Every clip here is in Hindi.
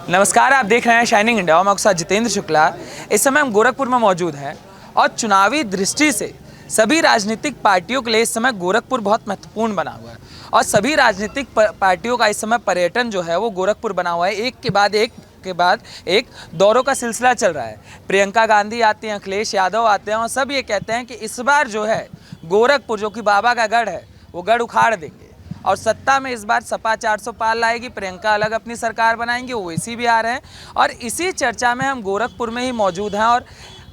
नमस्कार, आप देख रहे हैं शाइनिंग इंडिया। मैं आपके साथ जितेंद्र शुक्ला। इस समय हम गोरखपुर में मौजूद हैं और चुनावी दृष्टि से सभी राजनीतिक पार्टियों के लिए इस समय गोरखपुर बहुत महत्वपूर्ण बना हुआ है और सभी राजनीतिक पार्टियों का इस समय पर्यटन जो है वो गोरखपुर बना हुआ है। एक के बाद एक दौरों का सिलसिला चल रहा है। प्रियंका गांधी आती हैं, अखिलेश यादव आते हैं और सब ये कहते हैं कि इस बार जो है गोरखपुर, जो कि बाबा का गढ़ है, वो गढ़ उखाड़ देंगे और सत्ता में इस बार सपा 400 पार लाएगी। प्रियंका अलग अपनी सरकार बनाएंगे, ओवैसी भी आ रहे हैं और इसी चर्चा में हम गोरखपुर में ही मौजूद हैं। और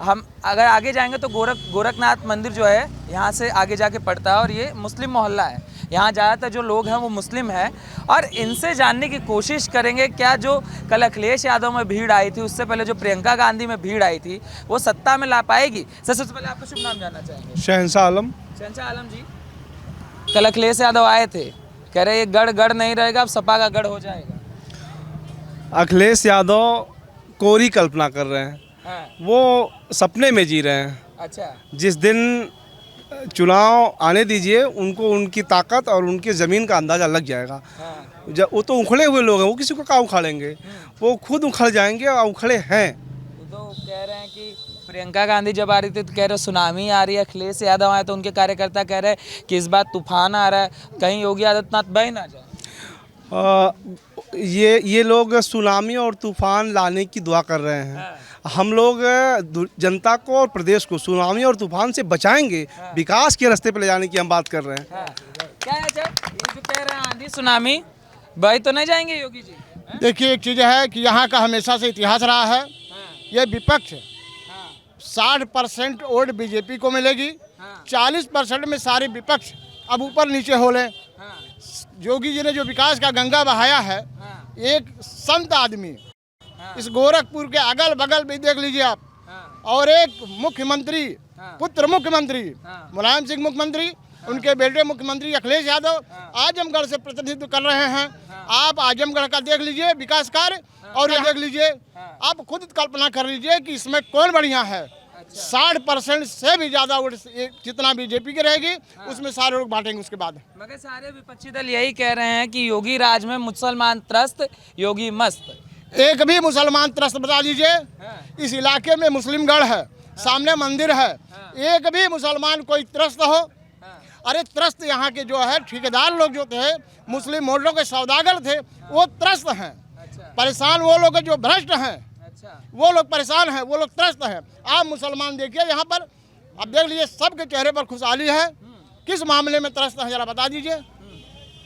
हम अगर आगे जाएंगे तो गोरखनाथ मंदिर जो है यहाँ से आगे जाके पड़ता है और ये मुस्लिम मोहल्ला है। यहाँ ज़्यादातर जो लोग हैं वो मुस्लिम हैं और इनसे जानने की कोशिश करेंगे क्या जो कल अखिलेश यादव में भीड़ आई थी, उससे पहले जो प्रियंका गांधी में भीड़ आई थी, वो सत्ता में ला पाएगी। सबसे पहले आपका शुभ नाम जानना चाहेंगे। शहंशाह आलम। शहंशाह आलम जी, कल अखिलेश यादव आए थे, कह रहे ये गढ़ नहीं रहेगा, अब सपा का गढ़ हो जाएगा। अखिलेश यादव कोरी कल्पना कर रहे हैं। हाँ। वो सपने में जी रहे हैं। अच्छा। जिस दिन चुनाव आने दीजिए, उनको उनकी ताकत और उनकी ज़मीन का अंदाज़ा लग जाएगा। हाँ। जब वो तो उखड़े हुए लोग हैं, वो किसी को क्या उखाड़ेंगे, वो खुद उखड़ जाएंगे और उखड़े हैं। वो तो कह रहे हैं कि प्रियंका गांधी जब आ रही थी तो कह रहे सुनामी आ रही है, अखिलेश यादव आए तो उनके कार्यकर्ता कह रहे कि इस बार तूफान आ रहा है, कहीं योगी आदित्यनाथ बह ना जाए। ये लोग सुनामी और तूफान लाने की दुआ कर रहे हैं। हाँ। हम लोग जनता को और प्रदेश को सुनामी और तूफान से बचाएंगे। हाँ। विकास के रास्ते पर ले जाने की हम बात कर रहे हैं। हाँ। क्या है सर, ये जो कह रहे हैं आंधी सुनामी, बह तो नहीं जाएंगे योगी जी? देखिए, एक चीज़ है कि यहाँ का हमेशा से इतिहास रहा है। ये विपक्ष 60% वोट बीजेपी को मिलेगी। 40% में सारे विपक्ष अब ऊपर नीचे हो लें। योगी जी ने जो विकास का गंगा बहाया है, एक संत आदमी इस गोरखपुर के अगल बगल भी देख लीजिए आप, और एक मुख्यमंत्री, पुत्र मुख्यमंत्री मुलायम सिंह मुख्यमंत्री, उनके बेटे मुख्यमंत्री अखिलेश यादव आजमगढ़ से प्रतिनिधित्व कर रहे हैं। आप आजमगढ़ का देख लीजिए विकास कार्य और ये देख लीजिए, आप खुद कल्पना कर लीजिए कि इसमें कौन बढ़िया है। 60% से भी ज़्यादा वोट जितना बीजेपी की रहेगी, उसमें सारे लोग बांटेंगे उसके बाद। मगर सारे विपक्षी दल यही कह रहे हैं कि योगी राज में मुसलमान त्रस्त, योगी मस्त। एक भी मुसलमान त्रस्त बता दीजिए। इस इलाके में मुस्लिम गढ़ है, सामने मंदिर है, एक भी मुसलमान कोई त्रस्त हो? अरे त्रस्त यहाँ के जो है ठेकेदार लोग जो थे, मुस्लिम मोहल्लों के सौदागर थे, वो त्रस्त हैं। परेशान वो लोग जो भ्रष्ट हैं, वो लोग परेशान हैं, वो लोग त्रस्त हैं। आप मुसलमान देखिए यहाँ पर, अब देख लीजिए सबके चेहरे पर खुशहाली है। किस मामले में त्रस्त है जरा बता दीजिए।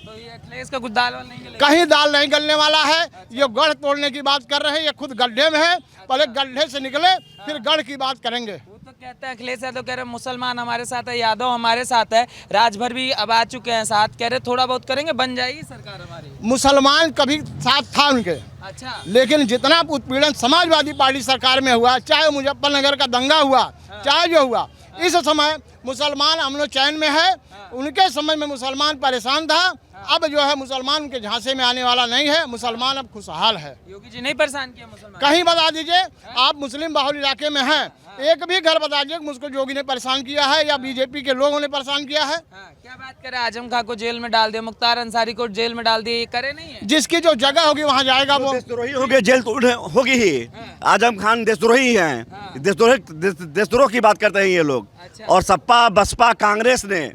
तो ये अखिलेश का कुछ दाल वाल नहीं गलेगा? कहीं दाल नहीं गलने वाला है। ये गढ़ तोड़ने की बात कर रहे हैं, ये खुद गड्ढे में है। पहले गड्ढे से निकले फिर गढ़ की बात करेंगे। वो तो कहते हैं अखिलेश यादव, कह रहे मुसलमान हमारे साथ है, यादव हमारे साथ है, राजभर भी अब आ चुके हैं साथ, कह रहे थोड़ा बहुत करेंगे, बन जाएगी सरकार हमारी। मुसलमान कभी साथ था उनके, अच्छा। लेकिन जितना उत्पीड़न समाजवादी पार्टी सरकार में हुआ, चाहे मुजफ्फरनगर का दंगा हुआ, चाहे जो हुआ, इस समय मुसलमान अमन चैन में है। उनके समय में मुसलमान परेशान था, अब जो है मुसलमान उनके झांसे में आने वाला नहीं है। मुसलमान अब खुशहाल है। योगी जी नहीं परेशान किया मुसलमान? कहीं बता दीजिए, आप मुस्लिम बाहुल इलाके में हैं, एक भी घर बता दीजिए मुझको योगी ने परेशान किया है या बीजेपी के लोगों ने परेशान किया है। क्या बात करे, आजम खां को जेल में डाल दिया, मुख्तार अंसारी को जेल में डाल दिया, ये करे नहीं है? जिसकी जो जगह होगी वहाँ जाएगा वो। देशद्रोही होगी, जेल तो होगी ही। आजम खान देशद्रोही हैं। देशद्रोह की बात करते हैं ये लोग। अच्छा। और सपा बसपा कांग्रेस ने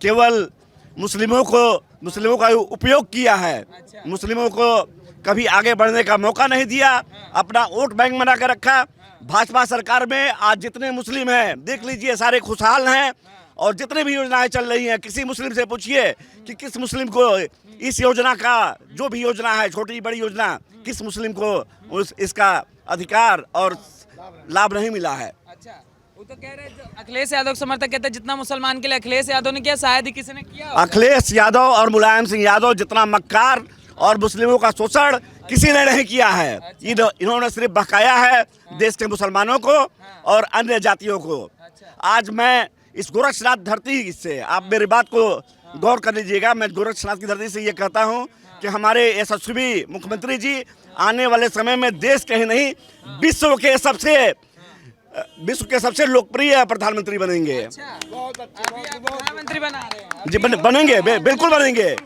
केवल मुस्लिमों का उपयोग किया है। अच्छा। मुस्लिमों को कभी आगे बढ़ने का मौका नहीं दिया, अपना वोट बैंक बना कर रखा। भाजपा सरकार में आज जितने मुस्लिम हैं देख लीजिए, सारे खुशहाल हैं। और जितनी भी योजनाएं चल रही हैं, किसी मुस्लिम से पूछिए कि किस मुस्लिम को इस योजना का, जो भी योजना है, छोटी बड़ी योजना, किस मुस्लिम को इसका अधिकार और लाभ नहीं मिला है। अच्छा। वो तो कह रहे हैं, अखिलेश यादव समर्थक कहते हैं जितना मुसलमान के लिए अखिलेश यादव ने किया, शायद ही किसी ने किया। अखिलेश यादव और मुलायम सिंह यादव जितना मक्कार और मुस्लिमों का शोषण किसी ने नहीं किया है। अच्छा। इन्होंने सिर्फ बकाया है देश के मुसलमानों को और अन्य जातियों को। आज मैं इस गोरक्षनाथ धरती से, आप मेरी बात को गौर कर लीजिएगा, मैं गोरक्षनाथ की धरती से ये कहता हूँ कि हमारे यशस्वी मुख्यमंत्री जी आने वाले समय में देश के ही नहीं, विश्व के सबसे लोकप्रिय प्रधानमंत्री बनेंगे। प्रधानमंत्री बना रहे हैं जी, बनेंगे, बिल्कुल बनेंगे।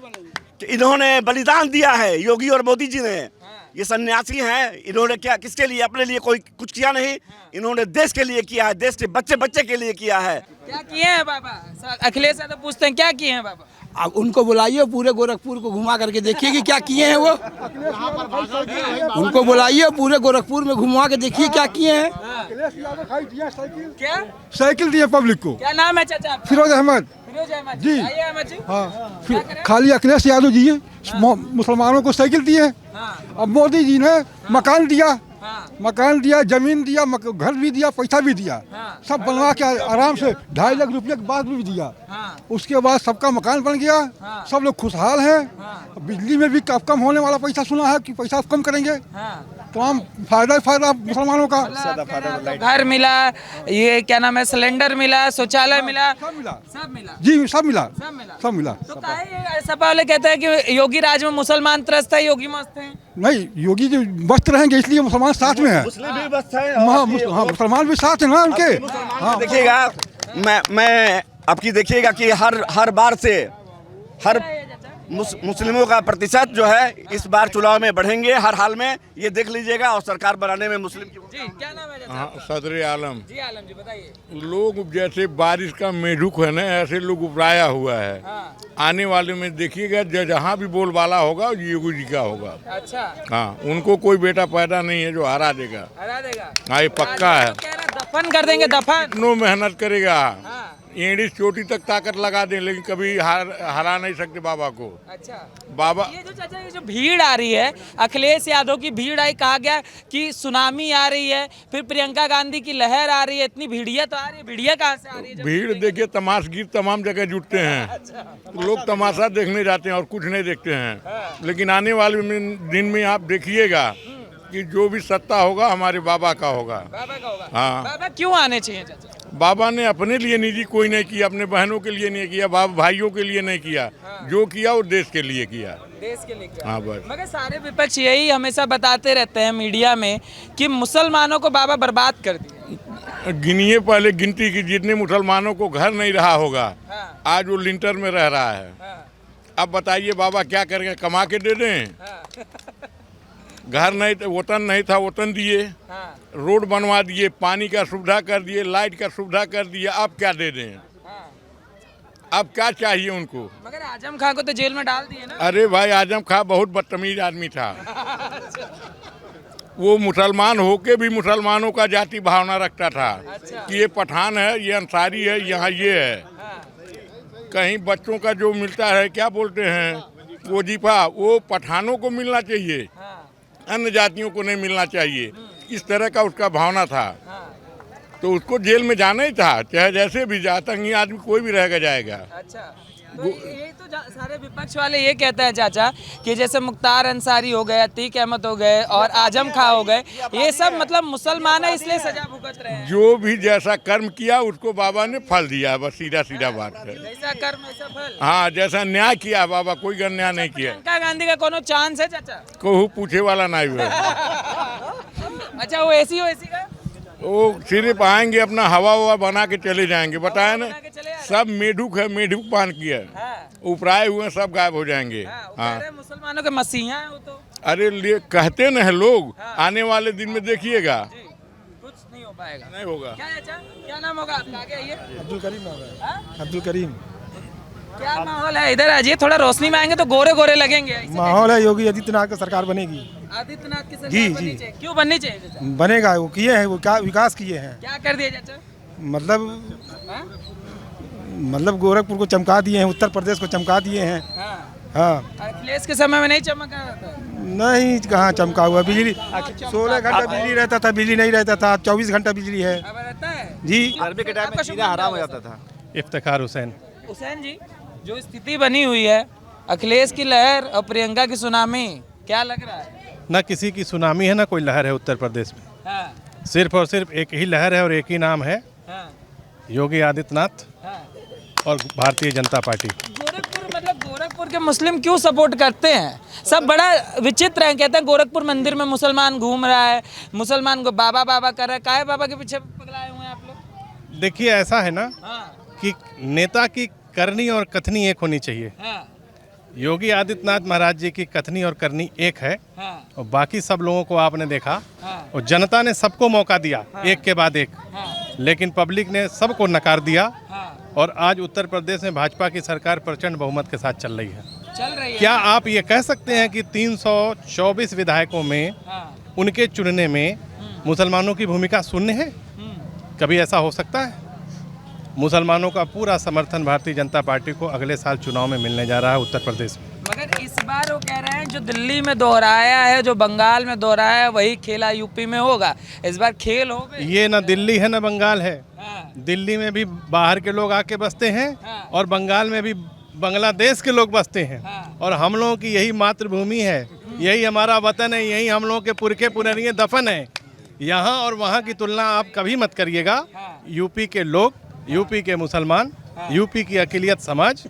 कि इन्होंने बलिदान दिया है, योगी और मोदी जी ने। ये सन्यासी हैं, इन्होंने क्या किसके लिए, अपने लिए कोई कुछ किया नहीं, इन्होंने देश के लिए किया है, देश के बच्चे बच्चे के लिए किया है। क्या किए हैं बाबा? अखिलेश यादव पूछते हैं क्या किए हैं बाबा? अब उनको बुलाइए, पूरे गोरखपुर को घुमा करके देखिए कि क्या किए हैं वो। उनको बुलाइए, पूरे गोरखपुर में घुमा के देखिए क्या किए हैं। क्या साइकिल दिए पब्लिक को। क्या नाम है चाचा आपका? फिरोज अहमद फिरोज अहमद जी। आइए अहमद जी। हाँ, फिर खाली अखिलेश यादव जी मुसलमानों को साइकिल दिए। अब मोदी जी ने मकान दिया, मकान दिया, जमीन दिया, घर भी दिया, पैसा भी दिया, सब बनवा के आराम से 2.5 लाख रुपये के बाद भी दिया। उसके बाद सबका मकान बन गया, सब लोग खुशहाल हैं। बिजली में भी कम होने वाला पैसा सुना है कि पैसा कम करेंगे, तमाम फायदा मुसलमानों का। घर मिला, ये क्या नाम है, सिलेंडर मिला, शौचालय मिला, सब मिला, सब मिला, जी सब मिला, सब मिला। सब मिला। तो काहे सपा वाले कहते हैं कि योगी राज में मुसलमान त्रस्त है, योगी मस्त है। नहीं, योगी जी मस्त रहेंगे इसलिए मुसलमान साथ में है। मुस्लिम भी बस है। हाँ, मुसलमान भी साथ है ना उनके। हाँ, देखिएगा, मैं आपकी देखिएगा कि हर बार से हर मुस्लिमों का प्रतिशत जो है इस बार चुनाव में बढ़ेंगे हर हाल में, ये देख लीजिएगा। और सरकार बनाने में मुस्लिम की जी क्या नाम है? हाँ, सदर आलम। जी आलम जी बताइए। लोग जैसे बारिश का मेढक है ना, ऐसे लोग उपराया हुआ है। आने वाले में देखिएगा जहाँ भी बोलबाला होगा योगी जी का होगा। अच्छा, हाँ, उनको कोई बेटा पैदा नहीं है जो हरा देगा। हरा देगा। हाँ, ये पक्का है। दफन कर देंगे, दफन। इतनो मेहनत करेगा, एड़ी चोटी तक ताकत लगा दें, लेकिन कभी हरा नहीं सकते बाबा को। अच्छा बाबा, ये जो चाचा, ये जो भीड़ आ रही है, अखिलेश यादव की भीड़ आई, कहा गया कि सुनामी आ रही है, फिर प्रियंका गांधी की लहर आ रही है, इतनी भीड़िया तो आ रही है। भीड़िया कहाँ से आ रही है? भीड़ देखिए, तमाशगीर तमाम जगह जुटते हैं। लोग तमाशा देखने जाते हैं और कुछ नहीं देखते हैं। लेकिन आने वाले दिन में आप देखिएगा कि जो भी सत्ता होगा हमारे बाबा का होगा। बाबा का होगा। हाँ। बाबा क्यों आने चाहिए चाचा? बाबा ने अपने लिए निजी कोई नहीं किया, अपने बहनों के लिए नहीं किया, बाबा भाइयों के लिए नहीं किया। जो किया वो देश के लिए किया। देश के लिए किया। हाँ, बस। मगर सारे विपक्ष यही हमेशा बताते रहते हैं मीडिया में कि मुसलमानों को बाबा बर्बाद कर दिए। गिनिए, पहले गिनती की जितने मुसलमानों को घर नहीं रहा होगा, आज वो लिंटर में रह रहा है। अब बताइए बाबा क्या करेंगे, कमा के दे दें? घर नहीं, वतन नहीं था, वतन दिए, रोड बनवा दिए, पानी का सुविधा कर दिए, लाइट का सुविधा कर दिया, अब क्या दे दें? अब क्या चाहिए उनको? मगर आजम खां को तो जेल में डाल दिए ना। अरे भाई, आजम खां बहुत बदतमीज आदमी था। वो मुसलमान होके भी मुसलमानों का जाति भावना रखता था। कि ये पठान है, ये अंसारी है, यहाँ ये है। कहीं बच्चों का जो मिलता है, क्या बोलते हैं, वजीफा, वो पठानों को मिलना चाहिए, अन्य जातियों को नहीं मिलना चाहिए। इस तरह का उसका भावना था। तो उसको जेल में जाना ही था, चाहे जैसे भी आतंकी आदमी कोई भी रहेगा जाएगा। अच्छा, तो ये तो सारे विपक्ष वाले ये कहते हैं चाचा कि जैसे मुख्तार अंसारी हो गए, अतीक अहमद हो गए और आजम खां हो गए, ये सब मतलब मुसलमान है इसलिए सजा भुगत रहे हैं। जो भी जैसा कर्म किया उसको बाबा ने फल दिया, बस सीधा सीधा बात है। जैसा कर्म वैसा फल। हाँ, जैसा न्याय किया बाबा, कोई अन्याय नहीं किया। प्रियंका गांधी का कोनो चांस है चाचा? कोई पूछे वाला नहीं हुआ। अच्छा, वो ऐसी हो ऐसी का वो सिर्फ आएंगे, अपना हवा बना के चले जाएंगे। बताया ना, के चले आ रहे सब मेढक है, मेढक पान किया, उपराए हुए सब गायब हो जाएंगे। हाँ, मुसलमानों के मसीहा है वो तो। अरे कहते न है लोग, आने वाले दिन में देखिएगा कुछ नहीं हो पाएगा। नहीं होगा। क्या चाचा, क्या नाम होगा आपका? आगे आइए। अब्दुल करीम नाम है। अब्दुल करीम। क्या माहौल है? इधर आइए, थोड़ा रोशनी में आएंगे तो गोरे गोरे लगेंगे। माहौल है, योगी आदित्यनाथ की सरकार बनेगी। आदित्यनाथ की सरकार जी, बननी जी। चाहिए। क्यों बननी चाहिए चाचा? बनेगा, वो किए हैं, वो क्या विकास किए हैं। क्या कर दिया चाचा? मतलब गोरखपुर को चमका दिए हैं, उत्तर प्रदेश को चमका दिए हैं। हाँ, अखिलेश के समय में नहीं चमका था। नहीं, कहाँ चमका हुआ। बिजली 16 घंटा बिजली रहता था, बिजली नहीं रहता था, 24 घंटा बिजली है। अब रहता है जी। गर्मी के टाइम में सीधा हराम हो जाता था। इफ्तिखार हुसैन। हुसैन जी, जो स्थिति बनी हुई है, अखिलेश की लहर और प्रियंका की सुनामी, क्या लग रहा है? न किसी की सुनामी है, न कोई लहर है उत्तर प्रदेश में। हाँ, सिर्फ और सिर्फ एक ही लहर है और एक ही नाम है, हाँ, योगी आदित्यनाथ हाँ। और भारतीय जनता पार्टी। गोरखपुर, मतलब गोरखपुर के मुस्लिम क्यों सपोर्ट करते हैं? सब बड़ा विचित्र है। कहते हैं गोरखपुर मंदिर में मुसलमान घूम रहा है, मुसलमान को बाबा बाबा कर रहा है। काहे बाबा के पीछे पगलाए हुए हैं आप लोग? देखिए, ऐसा है ना हाँ, कि नेता की करनी और कथनी एक होनी चाहिए। हाँ, योगी आदित्यनाथ महाराज जी की कथनी और करनी एक है, और बाकी सब लोगों को आपने देखा, और जनता ने सबको मौका दिया एक के बाद एक, लेकिन पब्लिक ने सबको नकार दिया। और आज उत्तर प्रदेश में भाजपा की सरकार प्रचंड बहुमत के साथ चल रही है। क्या आप ये कह सकते हैं कि 324 विधायकों में उनके चुनने में मुसलमानों की भूमिका शून्य है? कभी ऐसा हो सकता है? मुसलमानों का पूरा समर्थन भारतीय जनता पार्टी को अगले साल चुनाव में मिलने जा रहा है उत्तर प्रदेश में। मगर इस बार वो कह रहे हैं जो दिल्ली में दोहराया है, जो बंगाल में दोहराया है, वही खेला यूपी में होगा। इस बार खेल हो गए। ये ना दिल्ली है ना बंगाल है। दिल्ली में भी बाहर के लोग आके बसते हैं, और बंगाल में भी बांग्लादेश के लोग बसते हैं, और हम लोगों की यही मातृभूमि है, यही हमारा वतन है, यही हम लोगों के पुरखे पुराने दफन है। यहाँ और वहाँ की तुलना आप कभी मत करिएगा। यूपी के लोग, यूपी के मुसलमान, यूपी की अक़लियत समाज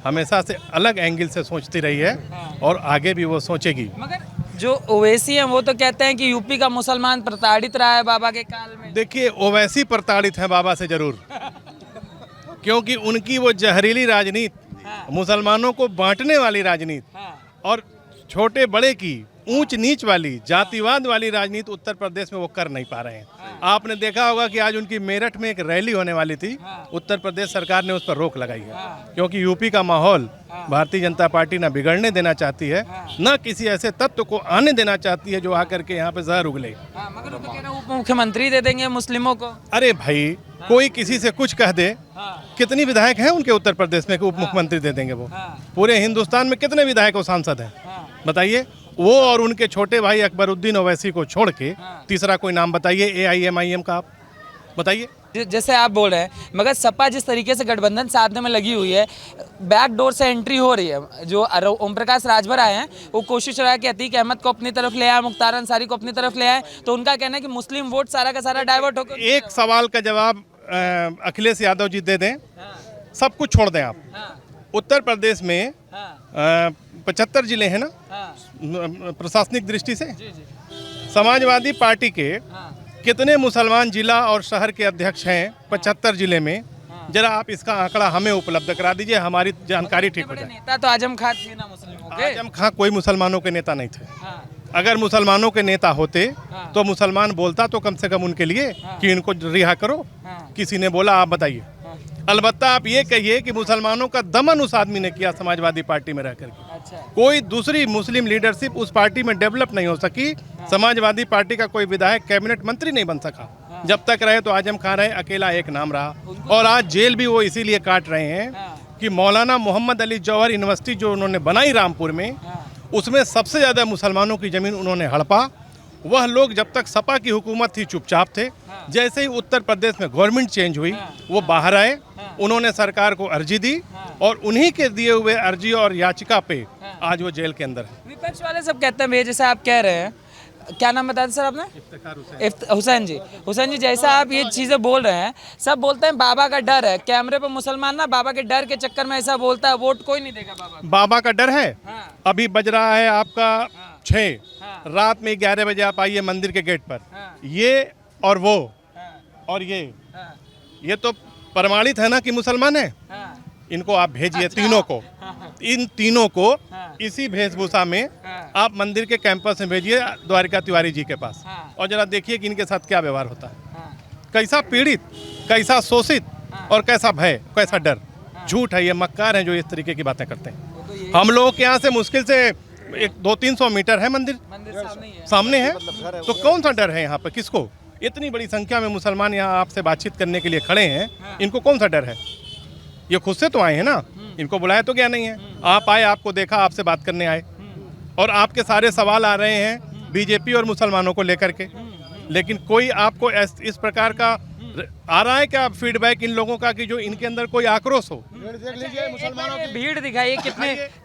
हमेशा से अलग एंगल से सोचती रही है, और आगे भी वो सोचेगी। मगर जो ओवैसी हैं वो तो कहते हैं कि यूपी का मुसलमान प्रताड़ित रहा है बाबा के काल में। देखिए, ओवैसी प्रताड़ित है बाबा से जरूर, क्योंकि उनकी वो जहरीली राजनीति, मुसलमानों को बांटने वाली राजनीति, और छोटे बड़े की ऊंच नीच वाली जातिवाद वाली राजनीति उत्तर प्रदेश में वो कर नहीं पा रहे हैं। आपने देखा होगा कि आज उनकी मेरठ में एक रैली होने वाली थी, उत्तर प्रदेश सरकार ने उस पर रोक लगाई है, क्योंकि यूपी का माहौल भारतीय जनता पार्टी न बिगड़ने देना चाहती है, न किसी ऐसे तत्व को आने देना चाहती है जो आकर के यहाँ पे जहर उगले। मगर वो तो कह रहे हैं उप मुख्यमंत्री दे देंगे मुस्लिमों को। अरे भाई, कोई किसी से कुछ कह दे, कितनी विधायक हैं उनके उत्तर प्रदेश में कि उप मुख्यमंत्री दे देंगे वो? पूरे हिंदुस्तान में कितने विधायक और सांसद हैं बताइए? वो और उनके छोटे भाई अकबरुद्दीन ओवैसी को छोड़ के तीसरा कोई नाम बताइए AIMIM का, आप बताइए। जैसे आप बोल रहे हैं, मगर सपा जिस तरीके से गठबंधन साधने में लगी हुई है, बैक डोर से एंट्री हो रही है। जो ओम प्रकाश राजभर आए हैं, वो कोशिश रहा है कि अतीक अहमद को अपनी तरफ ले आए, मुख्तार अंसारी को अपनी तरफ ले आए, तो उनका कहना है कि मुस्लिम वोट सारा का सारा डाइवर्ट होकर। एक सवाल का जवाब अखिलेश यादव जी दे दें, सब कुछ छोड़ दें आप। उत्तर प्रदेश में 75 जिले हैं ना प्रशासनिक दृष्टि से। समाजवादी पार्टी के कितने मुसलमान जिला और शहर के अध्यक्ष हैं 75 जिले में? जरा आप इसका आंकड़ा हमें उपलब्ध करा दीजिए, हमारी जानकारी ठीक हो जाए। नेता तो आजम खान थे ना मुस्लिमों के। आजम खां कोई मुसलमानों के नेता नहीं थे। अगर मुसलमानों के नेता होते तो मुसलमान बोलता तो कम से कम उनके लिए कि इनको रिहा करो। किसी ने बोला? आप बताइए। अलबत्ता आप ये कहिए कि मुसलमानों का दमन उस आदमी ने किया समाजवादी पार्टी में रहकर के। अच्छा। कोई दूसरी मुस्लिम लीडरशिप उस पार्टी में डेवलप नहीं हो सकी। समाजवादी पार्टी का कोई विधायक कैबिनेट मंत्री नहीं बन सका। जब तक रहे तो आजम खान रहे, अकेला एक नाम रहा। और आज जेल भी वो इसीलिए काट रहे हैं कि मौलाना मोहम्मद अली जौहर यूनिवर्सिटी जो उन्होंने बनाई रामपुर में, उसमें सबसे ज़्यादा मुसलमानों की ज़मीन उन्होंने हड़पा। वह लोग जब तक सपा की हुकूमत थी चुपचाप थे। जैसे ही उत्तर प्रदेश में गवर्नमेंट चेंज हुई, वो बाहर आए, उन्होंने सरकार को अर्जी दी, और उन्हीं के दिए हुए अर्जी और याचिका पे आज वो जेल के अंदर है। विपक्ष वाले सब कहते हैं भैया, जैसे आप कह रहे हैं, क्या नाम बताया सर आपने? हुसैन जी। हुसैन जी, जैसा आप ये चीज़ें बोल रहे हैं, सब बोलते हैं बाबा का डर है। कैमरे पर मुसलमान ना बाबा के डर के चक्कर में ऐसा बोलता है, वोट कोई नहीं देगा बाबा। बाबा का डर है। अभी बज रहा है आपका 6, रात में 11 बजे आप आइए मंदिर के गेट पर। ये और वो और ये तो प्रमाणित है ना कि मुसलमान है। इनको आप भेजिए तीनों को, इन तीनों को इसी वेशभूषा में आप मंदिर के कैंपस में भेजिए द्वारिका तिवारी जी के पास, और जरा देखिए कि इनके साथ क्या व्यवहार होता है। कैसा पीड़ित, कैसा शोषित, और कैसा भय, कैसा डर। झूठ है, ये मक्कार हैं जो इस तरीके की बातें करते हैं। हम लोगों के यहाँ से मुश्किल से 200-300 मीटर है मंदिर सामने है, तो कौन सा डर है यहाँ पे? किसको? इतनी बड़ी संख्या में मुसलमान यहाँ आपसे बातचीत करने के लिए खड़े हैं, इनको कौन सा डर है? ये खुद से तो आए हैं ना, इनको बुलाया तो क्या नहीं है। आप आए, आपको देखा, आपसे बात करने आए, और आपके सारे सवाल आ रहे हैं बीजेपी और मुसलमानों को लेकर के, लेकिन कोई आपको इस प्रकार का आ रहा है क्या फीडबैक इन लोगों का कि जो इनके अंदर कोई आक्रोश हो? देख लीजिए मुसलमानों की भीड़ दिखाइए,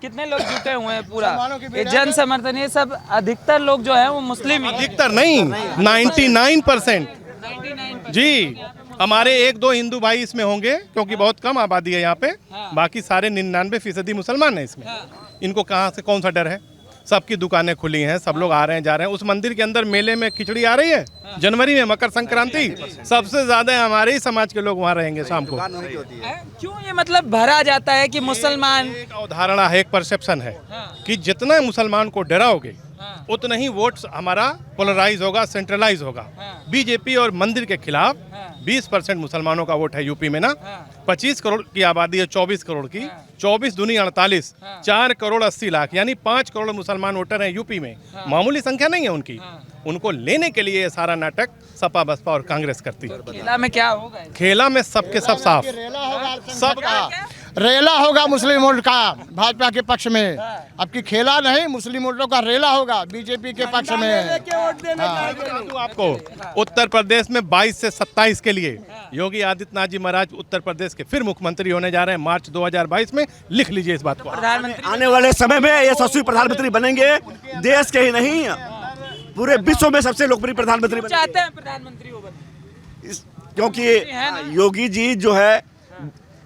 कितने लोग जुटे हुए हैं। पूरा ये जन समर्थन, ये सब अधिकतर लोग जो है वो मुस्लिम ही। अधिकतर नहीं, 99% जी। हमारे 1-2 हिंदू भाई इसमें होंगे, क्योंकि बहुत कम आबादी है यहाँ पे। बाकी सारे 99% मुसलमान हैं इसमें। इनको कहाँ से कौन सा डर है? सबकी दुकानें खुली हैं, सब लोग आ रहे हैं जा रहे हैं। उस मंदिर के अंदर मेले में खिचड़ी आ रही है जनवरी में, मकर संक्रांति, सबसे ज्यादा हमारे ही समाज के लोग वहाँ रहेंगे शाम को। क्यों ये मतलब भरा जाता है कि मुसलमान? एक अवधारणा है, एक परसेप्शन है कि जितना मुसलमान को डराओगे उतना ही वोट हमारा पोलराइज होगा, सेंट्रलाइज होगा। बीजेपी और मंदिर के खिलाफ 20% मुसलमानों का वोट है यूपी में ना। 25 करोड़ की आबादी है, 24 करोड़ की, 24 दूनी 48, 4 करोड़ 80 लाख, यानी 5 करोड़ मुसलमान वोटर हैं यूपी में। मामूली संख्या नहीं है उनकी। उनको लेने के लिए ये सारा नाटक सपा बसपा और कांग्रेस करती है। खेला में क्या होगा? खेला में सबके सब साफ, सब रेला होगा मुस्लिम वोट का भाजपा के पक्ष में। अब की खेला नहीं, मुस्लिम वोटों का रेला होगा बीजेपी के पक्ष में। आपको उत्तर प्रदेश में 22 से 27 के लिए योगी आदित्यनाथ जी महाराज उत्तर प्रदेश के फिर मुख्यमंत्री होने जा रहे हैं मार्च 2022 में। लिख लीजिए इस बात को। आने वाले समय में यशस्वी प्रधानमंत्री बनेंगे, देश के ही नहीं पूरे विश्व में सबसे लोकप्रिय प्रधानमंत्री चाहते हैं प्रधानमंत्री हो? क्योंकि योगी जी जो है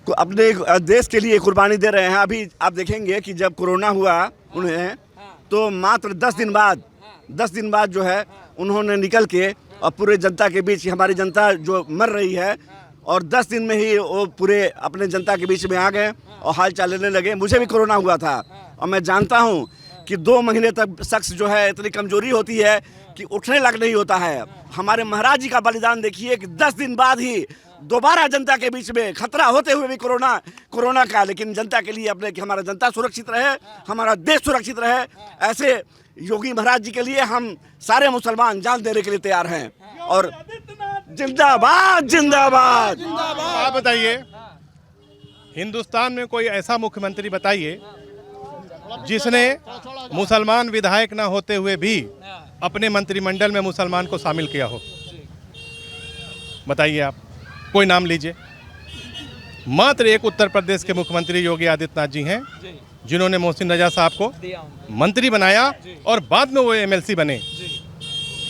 अपने देश के लिए कुर्बानी दे रहे हैं। अभी आप देखेंगे कि जब कोरोना हुआ उन्हें, तो मात्र 10 दिन बाद जो है उन्होंने निकल के और पूरे जनता के बीच, हमारी जनता जो मर रही है, और 10 दिन में ही वो पूरे अपने जनता के बीच में आ गए और हाल चाल लेने लगे। मुझे भी कोरोना हुआ था और मैं जानता हूँ कि 2 महीने तक शख्स जो है इतनी कमजोरी होती है कि उठने लायक नहीं होता है। हमारे महाराज जी का बलिदान देखिए कि 10 दिन बाद ही दोबारा जनता के बीच में खतरा होते हुए भी कोरोना का, लेकिन जनता के लिए अपने कि हमारा जनता सुरक्षित रहे, हमारा देश सुरक्षित रहे, ऐसे योगी महाराज जी के लिए हम सारे मुसलमान जान देने के लिए तैयार हैं। और जिंदाबाद जिंदाबाद। आप बताइए, हिंदुस्तान में कोई ऐसा मुख्यमंत्री बताइए जिसने मुसलमान विधायक न होते हुए भी अपने मंत्रिमंडल में मुसलमान को शामिल किया हो? बताइए आप, कोई नाम लीजिए। मात्र एक उत्तर प्रदेश के मुख्यमंत्री योगी आदित्यनाथ जी हैं जिन्होंने मोहसिन रजा साहब को मंत्री बनाया और बाद में वो एमएलसी बने।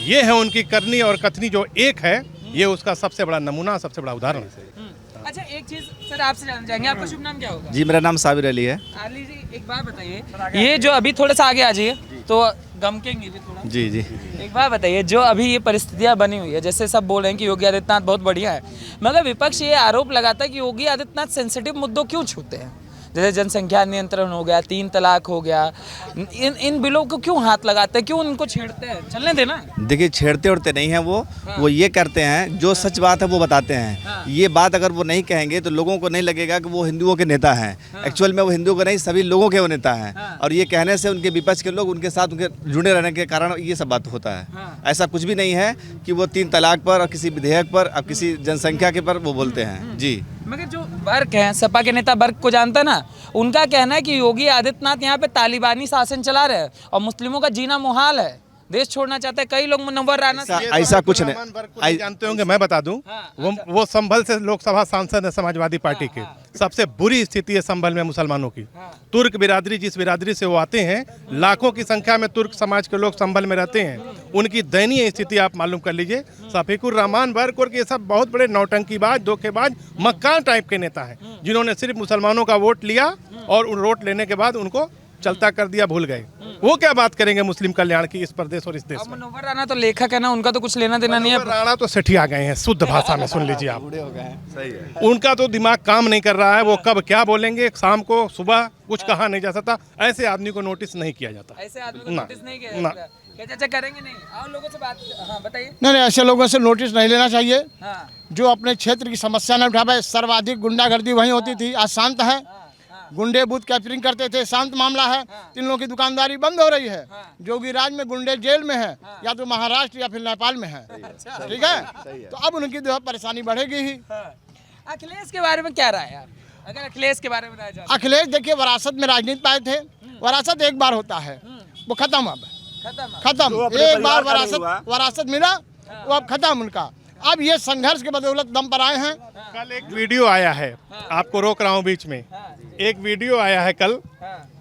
ये है उनकी करनी और कथनी जो एक है, ये उसका सबसे बड़ा नमूना, सबसे बड़ा उदाहरण है। अच्छा, एक चीज सर आपसे जानना चाहेंगे, आपका शुभ नाम क्या होगा? जी, मेरा नाम साबिर अली है। अली जी, एक बात बताइए, ये जो अभी थोड़ा सा आगे आ जाइए तो गमकेंगे भी थोड़ा। जी जी। एक बात बताइए, जो अभी ये परिस्थितियां बनी हुई है, जैसे सब बोल रहे हैं कि योगी आदित्यनाथ बहुत बढ़िया है, मगर विपक्ष ये आरोप लगाता है कि योगी आदित्यनाथ सेंसिटिव मुद्दों क्यों छूते हैं? जैसे जनसंख्या नियंत्रण हो गया, 3 तलाक हो गया, इन बिलों को क्यों हाथ लगाते हैं, क्यों उनको छेड़ते हैं? चलने देना। देखिए, छेड़ते उड़ते नहीं हैं वो ये करते हैं, जो सच बात है वो बताते हैं। ये बात अगर वो नहीं कहेंगे तो लोगों को नहीं लगेगा कि वो हिंदुओं के नेता हैं। एक्चुअल में वो हिंदुओं के नहीं, सभी लोगों के वो नेता हैं। और ये कहने से उनके विपक्ष के लोग उनके साथ उनके जुड़े रहने के कारण ये सब बात होता है। ऐसा कुछ भी नहीं है कि वो 3 तलाक पर और किसी विधेयक पर और किसी जनसंख्या के पर वो बोलते हैं। जी, मगर जो बर्क हैं, सपा के नेता बर्क को जानता है ना, उनका कहना है कि योगी आदित्यनाथ यहाँ पे तालिबानी शासन चला रहे हैं और मुस्लिमों का जीना मुहाल है, देश छोड़ना चाहते हैं। कई लोग मुनव्वर राना ऐसा कुछ नहीं जानते होंगे, मैं बता दूं, वो संभल से लोकसभा सांसद है समाजवादी पार्टी के। सबसे बुरी स्थिति है संभल में मुसलमानों की। तुर्क बिरादरी, जिस बिरादरी से वो आते हैं, लाखों की संख्या में तुर्क समाज के लोग संभल में रहते हैं। उनकी दयनीय स्थिति आप मालूम कर लीजिए। शफीकुर रहमान बर्क और ये सब बहुत बड़े नौटंकीबाज, धोखेबाज, मक्कार टाइप के नेता हैं जिन्होंने सिर्फ मुसलमानों का वोट लिया और उन वोट लेने के बाद उनको चलता कर दिया, भूल गए। वो क्या बात करेंगे मुस्लिम कल्याण की इस प्रदेश और इस देश में? मुनव्वर राना तो लेखक है ना, उनका तो कुछ लेना देना नहीं है। राणा तो सेठिया गए हैं, शुद्ध भाषा में सुन लीजिए आप। उनका तो दिमाग काम नहीं कर रहा है, वो कब क्या बोलेंगे, शाम को सुबह कुछ कहा नहीं जा सकता। ऐसे आदमी को नोटिस नहीं किया जाता। ऐसे आदमी को नोटिस नहीं किया जाता। क्या चाचा करेंगे नहीं? और लोगों से बात, हाँ बताइए। नहीं, ऐसे लोगों से नोटिस नहीं लेना चाहिए जो अपने क्षेत्र की समस्या न उठा पाए। सर्वाधिक गुंडागर्दी वहीं होती थी, आज शांत है। गुंडे बूथ कैप्चरिंग करते थे, शांत मामला है। 3 लोगों की दुकानदारी बंद हो रही है। जोगी राज में गुंडे जेल में है, या तो महाराष्ट्र या फिर नेपाल में है। ठीक है, तो अब उनकी जो परेशानी बढ़ेगी ही। अखिलेश के बारे में क्या राय है? अगर अखिलेश के बारे में राय जाए। अखिलेश देखिए, विरासत में राजनीति पाए थे। विरासत एक बार होता है, वो खत्म। अब खत्म, एक बार विरासत मिला, वो अब खत्म उनका। अब ये संघर्ष के बदौलत दम पर आए हैं। कल एक वीडियो आया है, आपको रोक रहा हूँ बीच में, एक वीडियो आया है कल,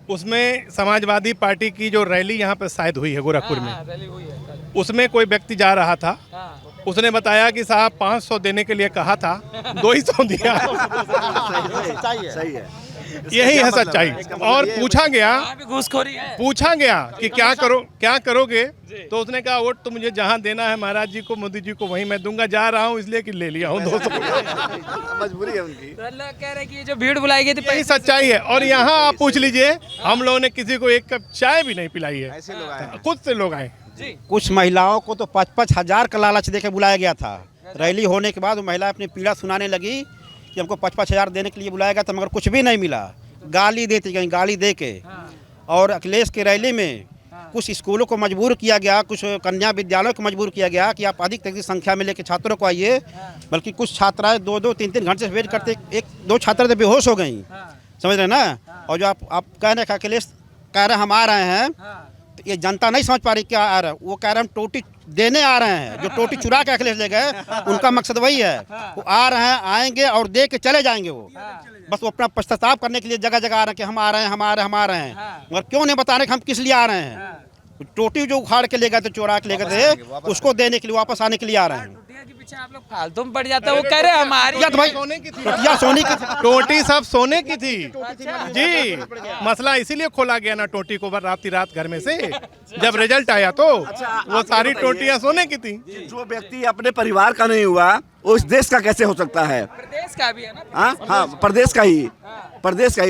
उसमें समाजवादी पार्टी की जो रैली यहाँ पे शायद हुई है गोरखपुर में, उसमें कोई व्यक्ति जा रहा था, उसने बताया कि साहब 500 देने के लिए कहा था, 200 दिया। सही है। यही है सच्चाई। और पूछा गया वहाँ भी घूसखोरी है। कि क्या करोगे, तो उसने कहा वोट तो मुझे जहाँ देना है महाराज जी को, मोदी जी को, वहीं मैं दूंगा। जा रहा हूँ इसलिए कि ले लिया हूँ 200। मजबूरी है उनकी। तो अल्लाह कह रहे कि ये जो भीड़ बुलाई गई थी यही सच्चाई है। और यहाँ आप पूछ लीजिए, हम लोगों ने किसी को एक कप चाय भी नहीं पिलाई है, ऐसे लोग आए हैं। खुद से लोग आए। कुछ महिलाओं को तो 5-5 हज़ार का लालच देके बुलाया गया था। रैली होने के बाद वो महिला अपनी पीड़ा सुनाने लगी कि हमको 5-5 हज़ार देने के लिए बुलाया गया था, मगर कुछ भी नहीं मिला। गाली देती गई, गाली दे के। और अखिलेश की रैली में कुछ स्कूलों को मजबूर किया गया, कुछ कन्या विद्यालयों को मजबूर किया गया कि आप अधिक संख्या में लेकर छात्रों को आइए। बल्कि कुछ छात्राएं 2-2, 3-3 घंटे से वेट करते, 1-2 छात्रा तो बेहोश हो गई, समझ रहे ना। और जो आप कह रहे हैं अखिलेश कह रहे हैं हम आ रहे हैं, तो ये जनता नहीं समझ पा रही क्या आ रहा है। वो कह रहे हैं हम टोटी देने आ रहे हैं। जो टोटी चुरा के अखिलेश ले गए, उनका मकसद वही है। वो आ रहे हैं, आएंगे और दे के चले जाएंगे। वो बस वो अपना पश्चाताप करने के लिए जगह जगह आ रहे हैं कि हम आ रहे हैं, हम आ रहे हैं। मगर क्यों नहीं बता रहे कि हम किस लिए आ रहे हैं। टोटी जो उखाड़ के ले गए थे, चोरा के ले गए थे, उसको देने के लिए, वापस आने के लिए आ रहे हैं। के पीछे आप लोग फालतू में पड़ जाते हैं। वो कह रहे हैं हमारी भाई टोटियाँ सोने की थी। टोटी सब सोने की थी जी। मसला इसीलिए खोला गया ना टोटी को रात घर में से। जब रिजल्ट आया तो वो सारी टोटियां सोने की थी। जो व्यक्ति अपने परिवार का नहीं हुआ, वो इस देश का कैसे हो सकता है? प्रदेश का भी है ना। हाँ, प्रदेश का ही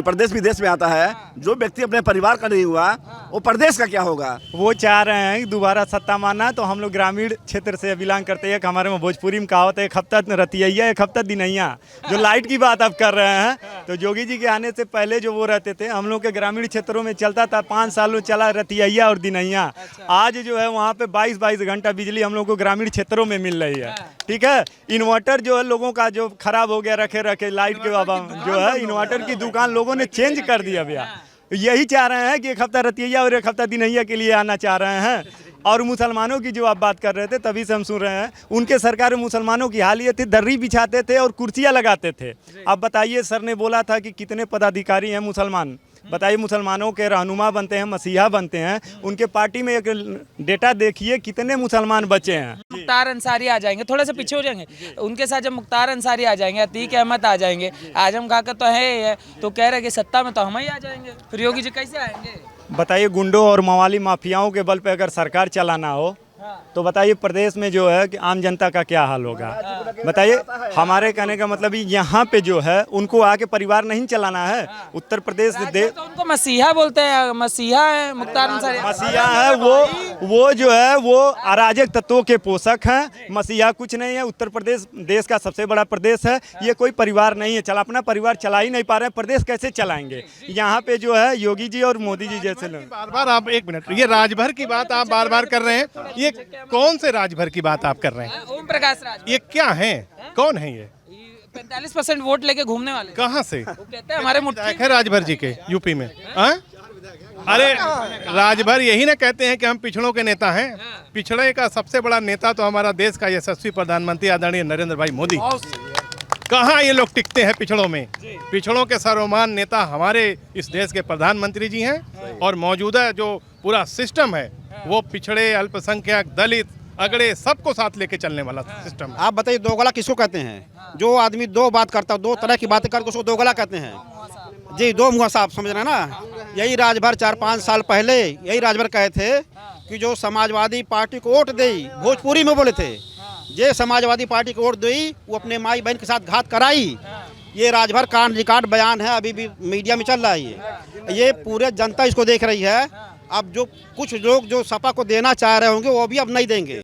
प्रदेश विदेश में आता है। जो व्यक्ति अपने परिवार का नहीं हुआ, वो प्रदेश का क्या होगा? वो चाह रहे हैं कि दोबारा सत्ता मानना। तो हम लोग ग्रामीण क्षेत्र से बिलोंग करते हैं। हमारे में भोजपुरी में कहावत है, एक हफ्ता रतिया, एक हफ्ता दिनैया। जो लाइट की बात आप कर रहे हैं, तो योगी जी के आने से पहले जो वो रहते थे, हम लोग के ग्रामीण क्षेत्रों में चलता था। 5 सालों चला रतिया और दिनैया। आज जो है वहाँ पे 22-22 घंटा बिजली हम लोग को ग्रामीण क्षेत्रों में मिल रही है। ठीक है, इन्वर्टर जो है लोगों का जो खराब हो गया, रखे लाइट के अभाव जो है, इन्वर्टर की दुकान लोगों ने चेंज कर दिया भैया। यही चाह रहे हैं कि एक हफ्ता रतिया और एक हफ्ता दिनैया के लिए आना चाह रहे हैं। और मुसलमानों की जो आप बात कर रहे थे, तभी से हम सुन रहे हैं, उनके सरकार में मुसलमानों की हाल ये थी, दर्री बिछाते थे और कुर्सियां लगाते थे। अब बताइए, सर ने बोला था कि कितने पदाधिकारी हैं मुसलमान, बताइए मुसलमानों के रहनुमा बनते हैं, मसीहा बनते हैं। उनके पार्टी में एक डेटा देखिए कितने मुसलमान बचे हैं। मुख्तार अंसारी आ जाएंगे, थोड़ा सा पीछे हो जाएंगे। उनके साथ जब मुख्तार अंसारी आ जाएंगे, अतीक अहमद आ जाएंगे, आजम खां का तो है, तो कह रहे कि सत्ता में तो हम ही आ जाएंगे। फिर योगी जी कैसे आएंगे? बताइए, गुंडों और मवाली माफियाओं के बल पे अगर सरकार चलाना हो, तो बताइए प्रदेश में जो है कि आम जनता का क्या हाल होगा। बताइए, हमारे कहने का मतलब यहाँ पे जो है उनको आके परिवार नहीं चलाना है। उत्तर प्रदेश तो उनको मसीहा बोलते हैं, मसीहा है मुख्तार अंसारी। मसीहा है वो जो है वो अराजक तत्वों के पोषक हैं। मसीहा कुछ नहीं है। उत्तर प्रदेश देश का सबसे बड़ा प्रदेश है। ये कोई परिवार नहीं है, अपना परिवार चला ही नहीं पा रहे हैं, प्रदेश कैसे चलाएंगे? यहाँ पे जो है योगी जी और मोदी जी जैसे लोग। बार आप एक मिनट, ये राजभर की बात आप बार कर रहे हैं। ये कौन से राजभर की बात आप कर रहे हैं? ओम प्रकाश राज। ये क्या है? कौन है ये? 45% वोट लेके घूमने वाले। कहाँ से? वो कहते हैं हमारे मुट्ठी है राजभर जी के यूपी में। अरे राजभर यही ना कहते हैं कि हम पिछड़ों के नेता हैं। पिछड़े का सबसे बड़ा नेता तो हमारा देश का यशस्वी प्रधानमंत्री आदरणीय नरेंद्र भाई मोदी। कहाँ ये लोग टिकते हैं पिछड़ों में? पिछड़ों के सर्वमान नेता हमारे इस देश के प्रधानमंत्री जी हैं। और मौजूदा जो पूरा सिस्टम है वो पिछड़े, अल्पसंख्यक, दलित, अगड़े सबको साथ लेके चलने वाला सिस्टम। आप बताइए, दोगला किसको कहते हैं? जो आदमी दो बात करता है, दो तरह की बातें करके उसको दोगला कहते हैं जी। दो मुँह साहब, समझ रहे हैं ना। यही राजभर 4-5 साल पहले यही राजभर कहे थे कि जो समाजवादी पार्टी को वोट दी, भोजपुरी में बोले थे, जे समाजवादी पार्टी को वोट दी वो अपने माई बहन के साथ घात कराई। ये राजभर का रिकॉर्ड बयान है, अभी भी मीडिया में चल रहा है। ये पूरे जनता इसको देख रही है। अब जो कुछ लोग जो सपा को देना चाह रहे होंगे वो भी अब नहीं देंगे।